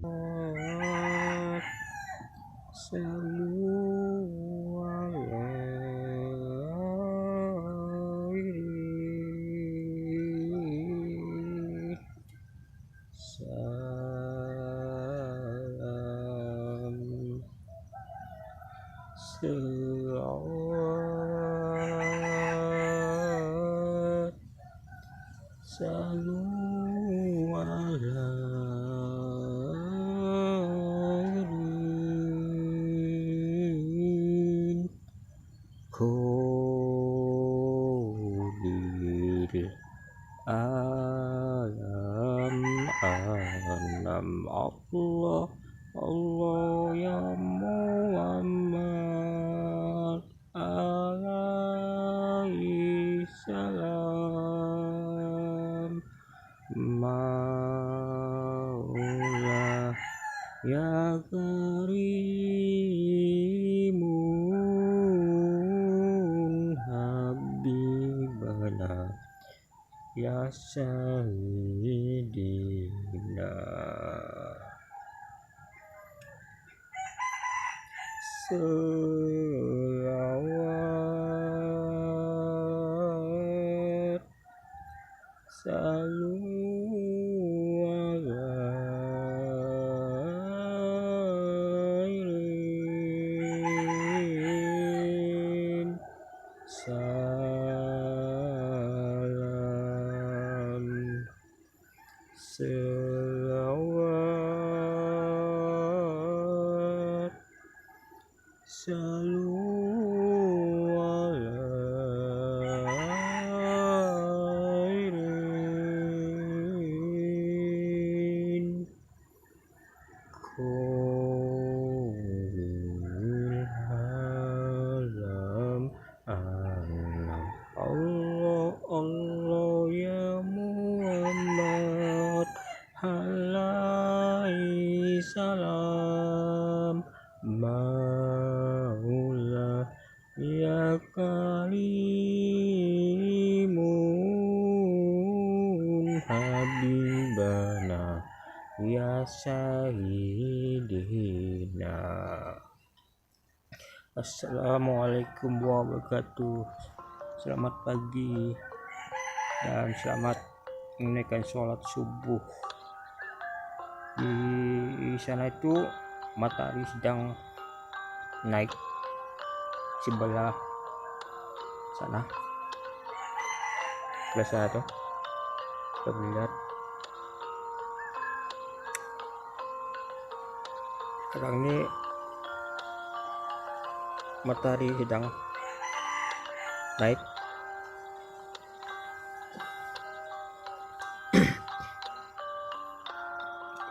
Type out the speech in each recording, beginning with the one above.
Sallu ala khairi salam salawat sallu ala khairin qadir alam anam Allah Allah ya Muhammad alaihi salam Maula ya karimun habibana ya sayyidina selawat salu ala khairin salam selawat salu ala khairin qaulil halam alam Allah Allah ya Muhammad alaihi salam Maula ya karimun habibana ya sayyidina. Assalamualaikum warahmatullahi wabarakatuh. Selamat pagi dan selamat menunaikan sholat subuh. Di sana itu matahari sedang naik sebelah sana tuh terlihat. Sekarang ini matahari sedang naik.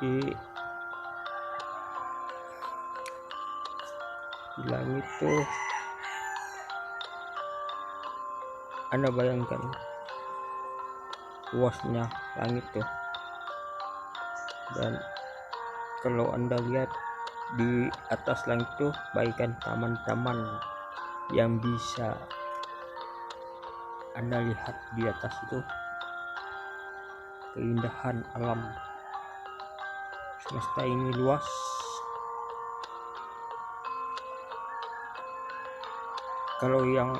Di langit tuh Anda bayangkan luasnya langit tuh, dan kalau Anda lihat di atas langit tuh bagaikan taman-taman yang bisa Anda lihat di atas itu. Keindahan alam semesta ini luas. Kalau yang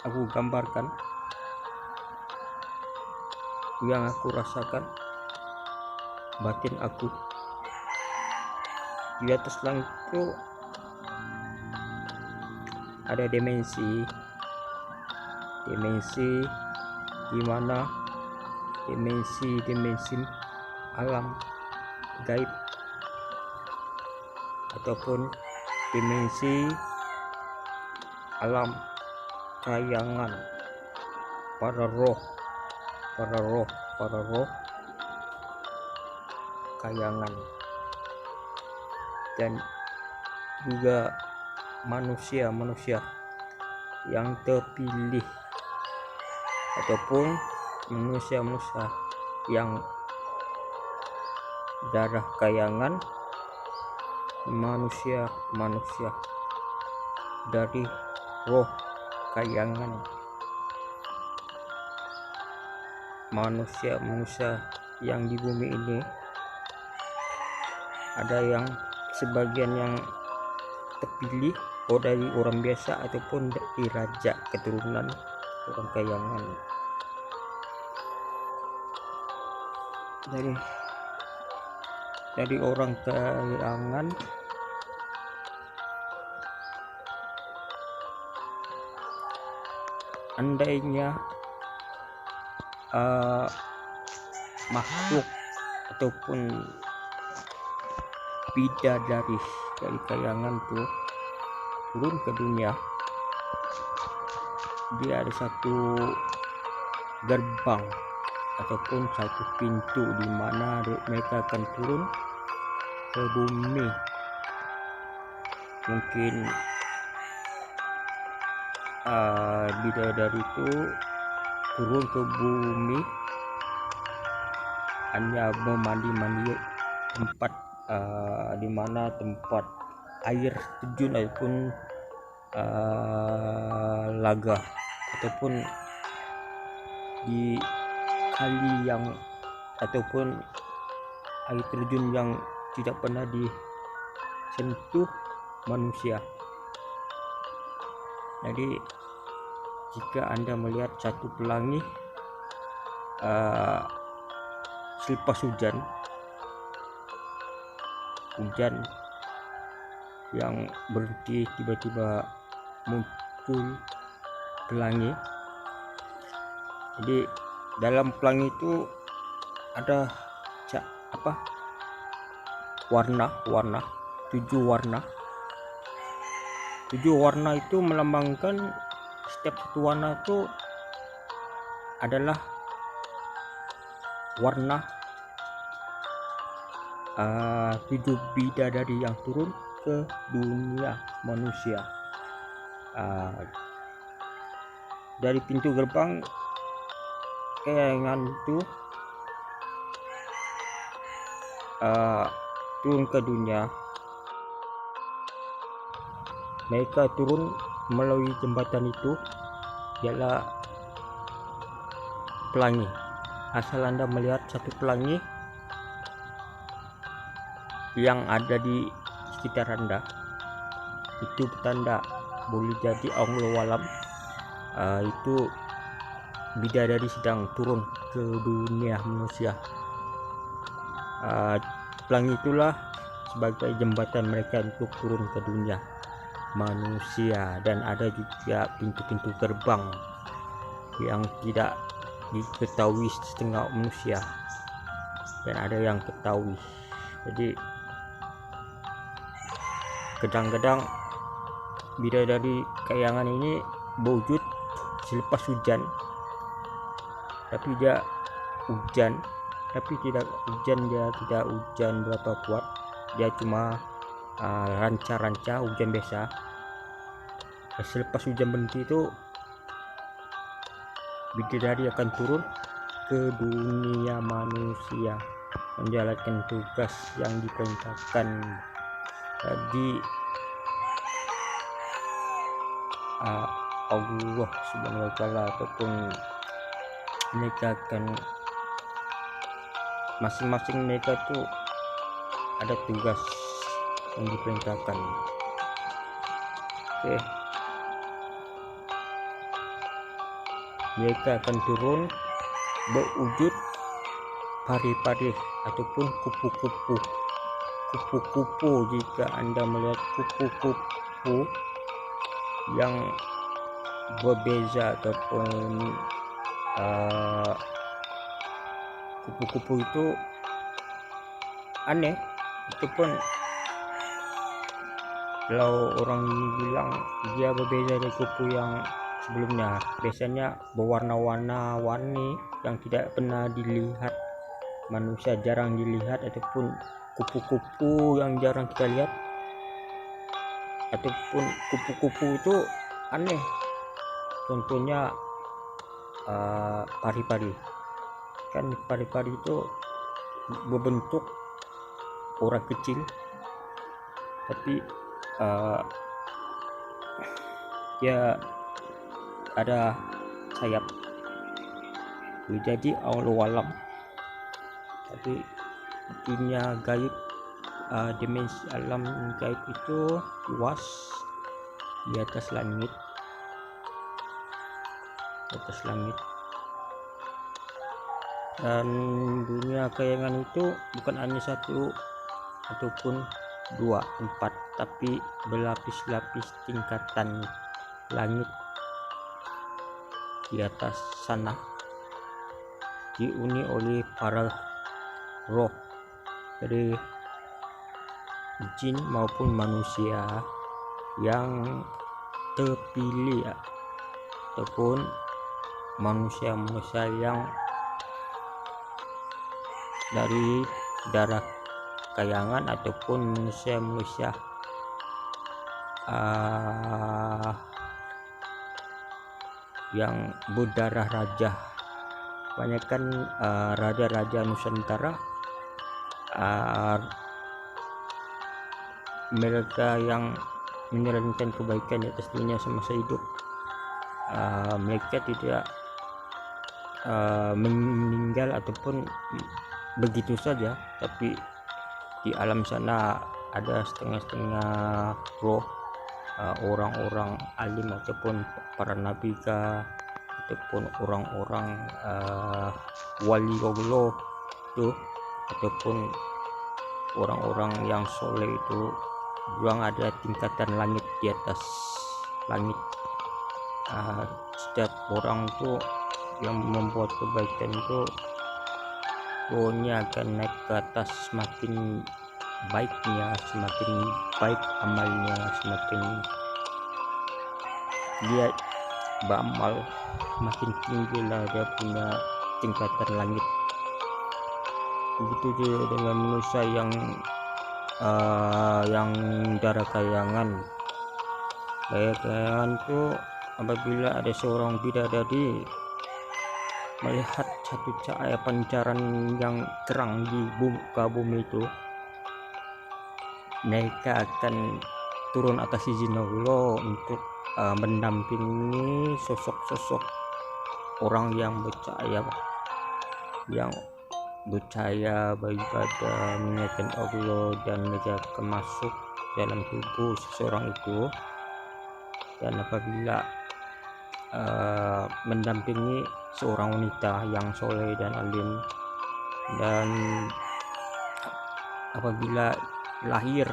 aku gambarkan, yang aku rasakan, batin aku di atas langit itu ada dimensi di mana dimensi alam gaib ataupun dimensi alam kayangan para roh kayangan, dan juga manusia yang terpilih ataupun manusia yang darah kayangan, manusia dari roh kayangan, manusia yang di bumi ini ada yang sebagian yang terpilih dari orang biasa ataupun dari raja keturunan orang Kayangan. Dari orang Kayangan andainya makhluk ataupun bidadari dari Kayangan tuh turun ke dunia, dia ada satu gerbang ataupun satu pintu di mana mereka akan turun ke bumi. Mungkin bidadari itu turun ke bumi hanya memandi tempat di mana tempat air terjun ataupun laga ataupun di kali yang ataupun air terjun yang tidak pernah disentuh manusia. Jadi jika Anda melihat satu pelangi selepas hujan yang berhenti, tiba-tiba muncul pelangi. Jadi dalam pelangi itu ada warna 7 warna. 7 warna itu melambangkan setiap satu warna itu adalah warna 7 bidadari yang turun ke dunia manusia. Dari pintu gerbang Kayangan itu turun ke dunia. Mereka turun melalui jembatan itu ialah pelangi. Asal Anda melihat satu pelangi yang ada di sekitar Anda, itu bertanda boleh jadi Allahualam itu bidadari sedang turun ke dunia manusia. Pelangi itulah sebagai jembatan mereka untuk turun ke dunia manusia. Dan ada juga pintu-pintu gerbang yang tidak diketahui setengah manusia dan ada yang ketahui. Jadi kadang-kadang bidadari Kayangan ini berwujud selepas hujan, tapi dia hujan dia tidak hujan berapa kuat, dia cuma ranca-ranca hujan biasa. Selepas hujan berhenti itu bidadari akan turun ke dunia manusia menjalankan tugas yang diperintahkan. Jadi Allah Subhanahu wa Ta'ala ataupun mereka akan masing-masing mereka tuh ada tugas yang diperintahkan. Oke. Mereka akan turun berwujud pari-pari ataupun kupu-kupu. Jika Anda melihat kupu-kupu yang berbeza ataupun kupu-kupu itu aneh, itu pun kalau orang bilang dia berbeza dari kupu yang sebelumnya. Biasanya berwarna-warni yang tidak pernah dilihat manusia, jarang dilihat, ataupun kupu-kupu yang jarang kita lihat, ataupun kupu-kupu itu aneh. Contohnya pari-pari. Kan pari-pari itu berbentuk orang kecil, tapi dia ada sayap. Jadi Allahualam. Tapi dunia gaib dimensi alam gaib itu luas di atas langit, dan dunia kayangan itu bukan hanya satu ataupun dua, empat, tapi berlapis-lapis tingkatan langit di atas sana dihuni oleh para roh dari jin maupun manusia yang terpilih, ataupun manusia-manusia yang dari darah kayangan, ataupun manusia-manusia yang berdarah raja. Banyak kan raja-raja Nusantara, mereka yang menjalankan kebaikan di atas dunia semasa hidup, mereka tidak meninggal ataupun begitu saja, tapi di alam sana ada setengah-setengah roh, orang-orang alim ataupun para nabi ataupun orang-orang wali Allah itu, ataupun orang-orang yang soleh itu, bilang ada tingkatan langit di atas langit. Setiap orang itu yang membuat kebaikan itu rohnya akan naik ke atas, semakin baiknya, semakin baik amalnya, semakin dia beramal, semakin tinggilah dia punya tingkatan langit. Begitu juga dengan manusia yang darah kayangan. Kayangan itu apabila ada seorang bidadari melihat satu cahaya pancaran yang terang di muka bumi itu, mereka akan turun atas izin Allah untuk mendampingi sosok-sosok orang yang bercahaya beribadah, mengingatkan Allah, dan mereka akan masuk dalam tubuh seseorang itu. Dan apabila mendampingi seorang wanita yang soleh dan alim, dan apabila lahir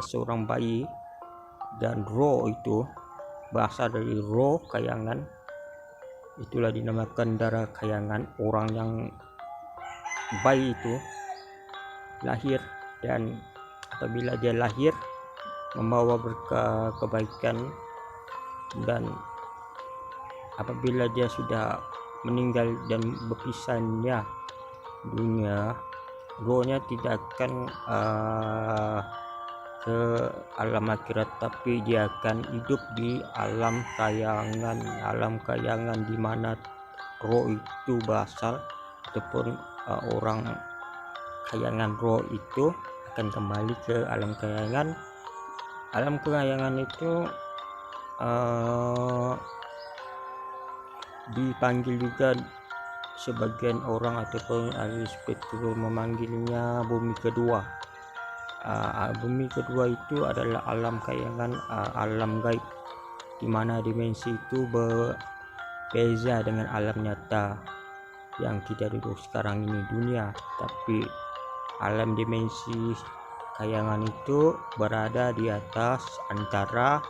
seorang bayi, dan roh itu berasal dari roh kayangan, itulah dinamakan darah kayangan. Orang yang bayi itu lahir, dan apabila dia lahir membawa berkah kebaikan, dan apabila dia sudah meninggal dan berpisahnya dunia, rohnya tidak akan ke alam akhirat, tapi dia akan hidup di alam kayangan di mana roh itu berasal, ataupun orang kayangan roh itu akan kembali ke alam kayangan. Alam kayangan itu dipanggil juga sebagian orang ataupun ahli spiritual memanggilnya bumi kedua. Bumi kedua itu adalah alam kayangan, alam gaib, di mana dimensi itu berbeza dengan alam nyata yang kita duduk sekarang ini, dunia. Tapi alam dimensi kayangan itu berada di atas, antara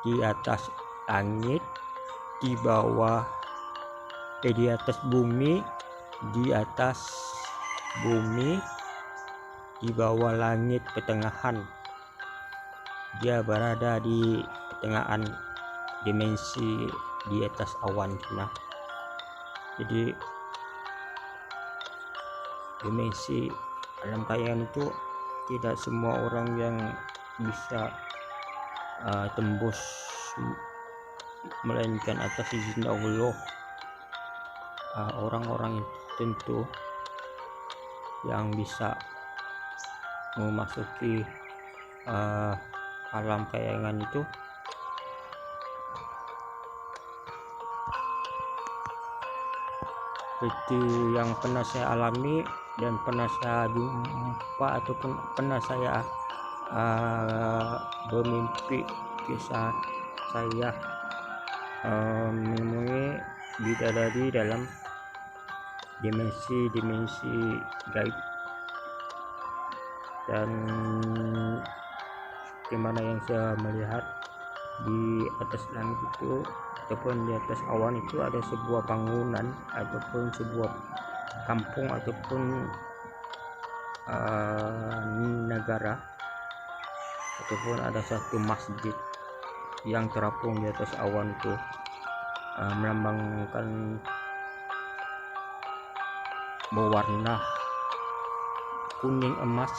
di atas langit, di bawah, di atas bumi, di atas bumi, di bawah langit, pertengahan. Dia berada di pertengahan dimensi, di atas awan. Nah, jadi dimensi alam kayangan itu tidak semua orang yang bisa tembus, melainkan atas izin Allah. Orang-orang tentu yang bisa memasuki alam kayangan itu seperti yang pernah saya alami dan pernah saya jumpa ataupun pernah saya bermimpi kisah saya menemui bidadari dalam dimensi gaib, dan dimana yang saya melihat di atas langit itu ataupun di atas awan itu ada sebuah bangunan ataupun sebuah kampung ataupun negara ataupun ada satu masjid yang terapung di atas awan itu, melambangkan berwarna kuning emas,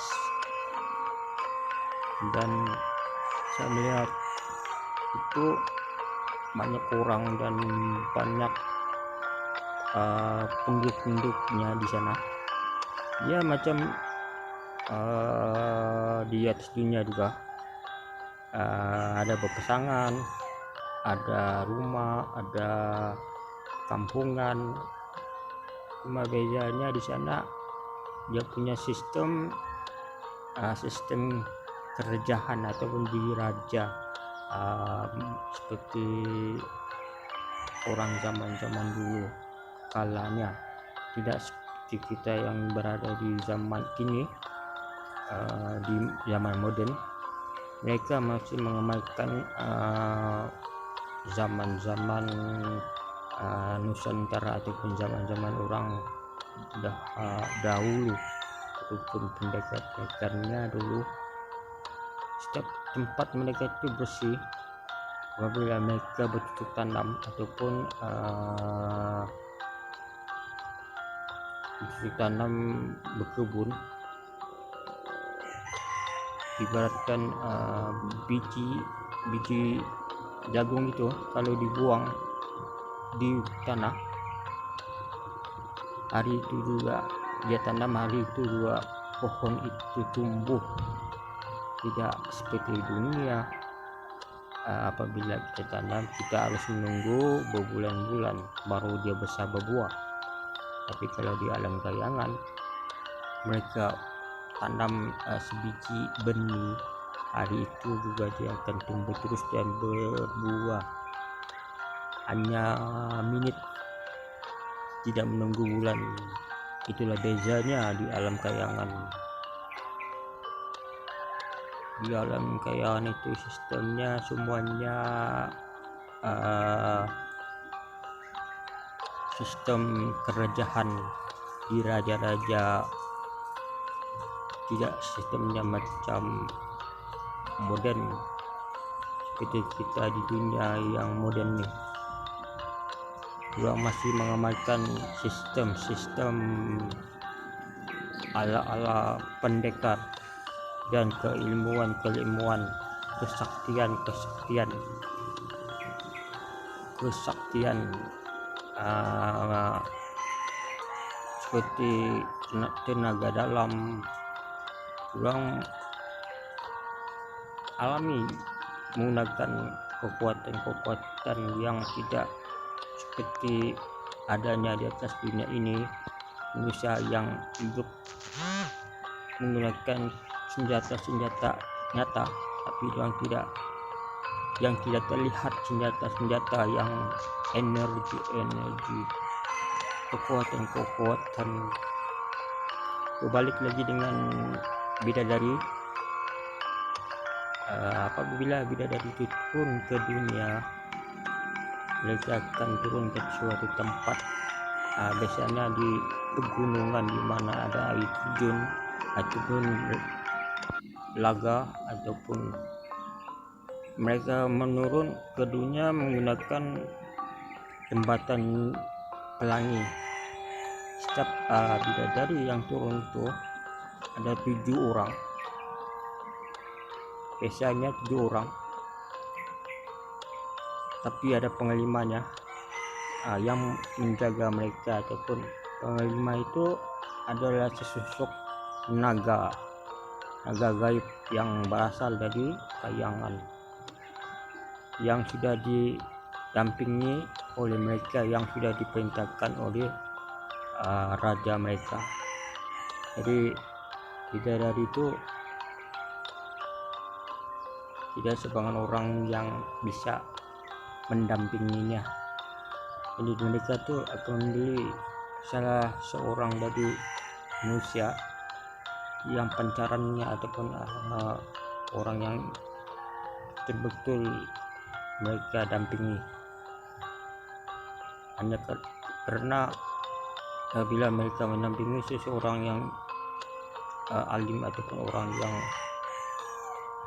dan saya melihat itu banyak orang dan banyak penduduknya di sana. Ya macam di atas dunia juga ada berpasangan, ada rumah, ada kampungan. Cuma bedanya di sana dia punya sistem kerajaan ataupun diraja, seperti orang zaman dulu kalanya, tidak seperti kita yang berada di zaman kini. Di zaman modern mereka masih mengamalkan zaman-zaman Nusantara ataupun zaman-zaman orang dahulu ataupun pendekar-pendekarnya dulu. Setiap tempat mereka itu bersih apabila mereka bercocok tanam ataupun bercocok tanam berkebun. Ibaratkan biji jagung itu kalau dibuang di tanah, hari itu juga dia tanam, hari itu juga pohon itu tumbuh. Tidak seperti dunia, apabila kita tanam kita harus menunggu berbulan-bulan baru dia besar berbuah. Tapi kalau di alam kayangan mereka tanam sebiji benih, hari itu juga dia akan tumbuh terus dan berbuah. Hanya menit, tidak menunggu bulan. Itulah bezanya di alam kayangan. Di alam kayangan itu sistemnya semuanya sistem kerajaan di raja-raja, tidak sistemnya macam modern seperti kita di dunia yang modern nih. Juga masih mengamalkan sistem ala-ala pendekar dan keilmuan, kesaktian seperti tenaga dalam. Orang alami menggunakan kekuatan yang tidak seperti adanya di atas dunia ini. Manusia yang hidup menggunakan senjata nyata, tapi yang tidak terlihat senjata yang energi kekuatan. Berbalik lagi dengan bidadari, apabila bidadari itu turun ke dunia, mereka akan turun ke suatu tempat, biasanya di pegunungan di mana ada air terjun ataupun laga, ataupun mereka menurun ke dunia menggunakan jembatan pelangi. Setiap bidadari yang turun itu ada 7 orang, biasanya 7 orang, tapi ada penglimanya yang menjaga mereka, ataupun penglima itu adalah sesosok naga gaib yang berasal dari kayangan, yang sudah didampingi oleh mereka, yang sudah diperintahkan oleh raja mereka. Jadi bidadari itu tidak sebagian orang yang bisa mendampinginya. Jadi mereka tuh akan membeli salah seorang dari manusia yang pancarannya ataupun orang yang betul-betul mereka dampingi. Hanya karena bila mereka mendampingi seseorang yang alim ataupun orang yang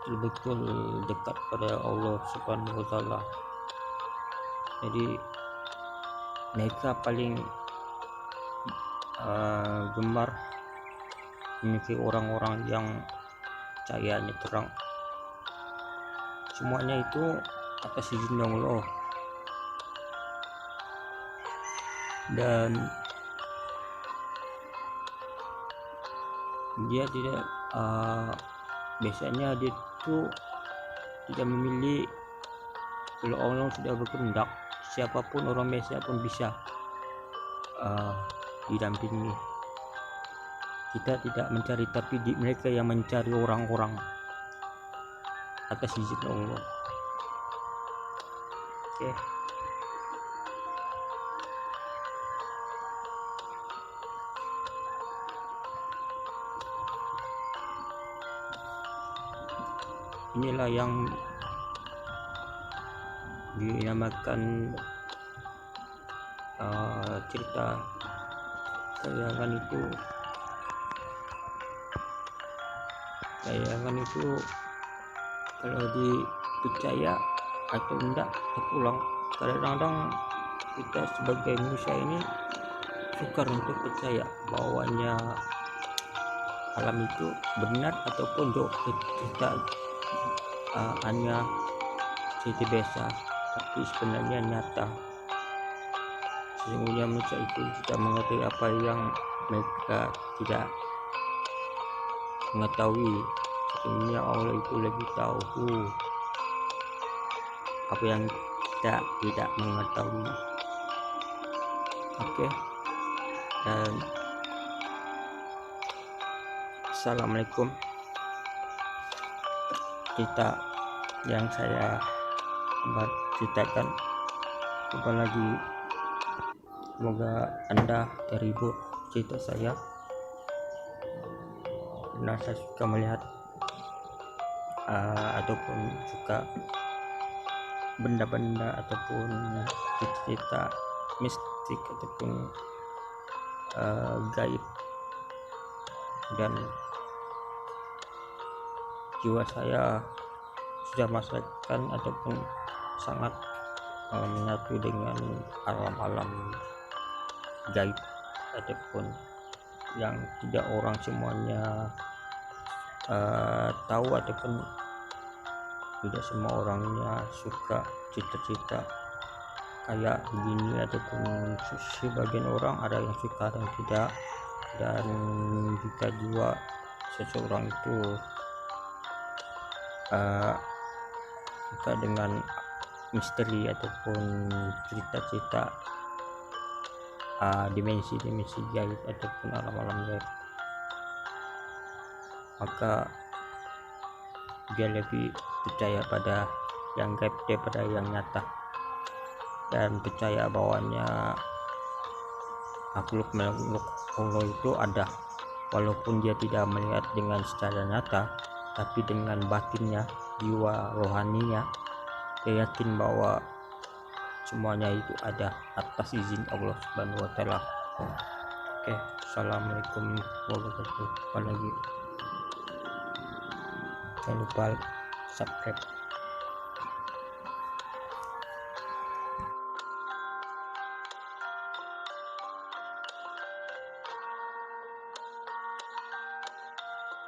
betul-betul dekat pada Allah Subhanahu wa Ta'ala, jadi mereka paling gemar memiliki orang-orang yang cahayanya terang. Semuanya itu atas izin Allah, dan dia tidak biasanya dia itu tidak memilih. Kalau Allah sudah berkehendak, siapapun orang biasa pun bisa didampingi. Kita tidak mencari, tapi mereka yang mencari orang-orang atas izin Allah. Oke. Inilah yang dinamakan cerita tayangan itu. Tayangan itu kalau dipercaya atau enggak terpulang. Kadang-kadang kita sebagai manusia ini sukar untuk percaya bahwanya alam itu benar ataupun kita hanya cerita biasa, tapi sebenarnya nyata. Sesungguhnya manusia itu tidak mengerti apa yang mereka tidak mengetahui. Sesungguhnya Allah itu lebih tahu apa yang kita tidak mengetahui. Oke. Dan assalamualaikum. Cerita yang saya ceritakan, jumpa lagi. Semoga Anda terhibur cerita saya, karena saya suka melihat ataupun suka benda-benda ataupun cerita mistik ataupun gaib, dan jiwa saya sudah merasakan ataupun sangat menyatu dengan alam-alam gaib ataupun yang tidak orang semuanya tahu, ataupun tidak semua orangnya suka cerita-cerita kayak begini, ataupun sebagian orang ada yang suka dan tidak. Dan jika jiwa seseorang itu suka dengan misteri ataupun cerita-cerita dimensi-dimensi gaib ataupun alam-alam gaib, maka dia lebih percaya pada yang gaib daripada yang nyata, dan percaya bahwanya makhluk Allah itu ada, walaupun dia tidak melihat dengan secara nyata, tapi dengan batinnya, jiwa rohaninya, dia yakin bahwa semuanya itu ada atas izin Allah Subhanahu wa Ta'ala. Oke, assalamualaikum warahmatullahi wabarakatuh. Jangan lupa subscribe.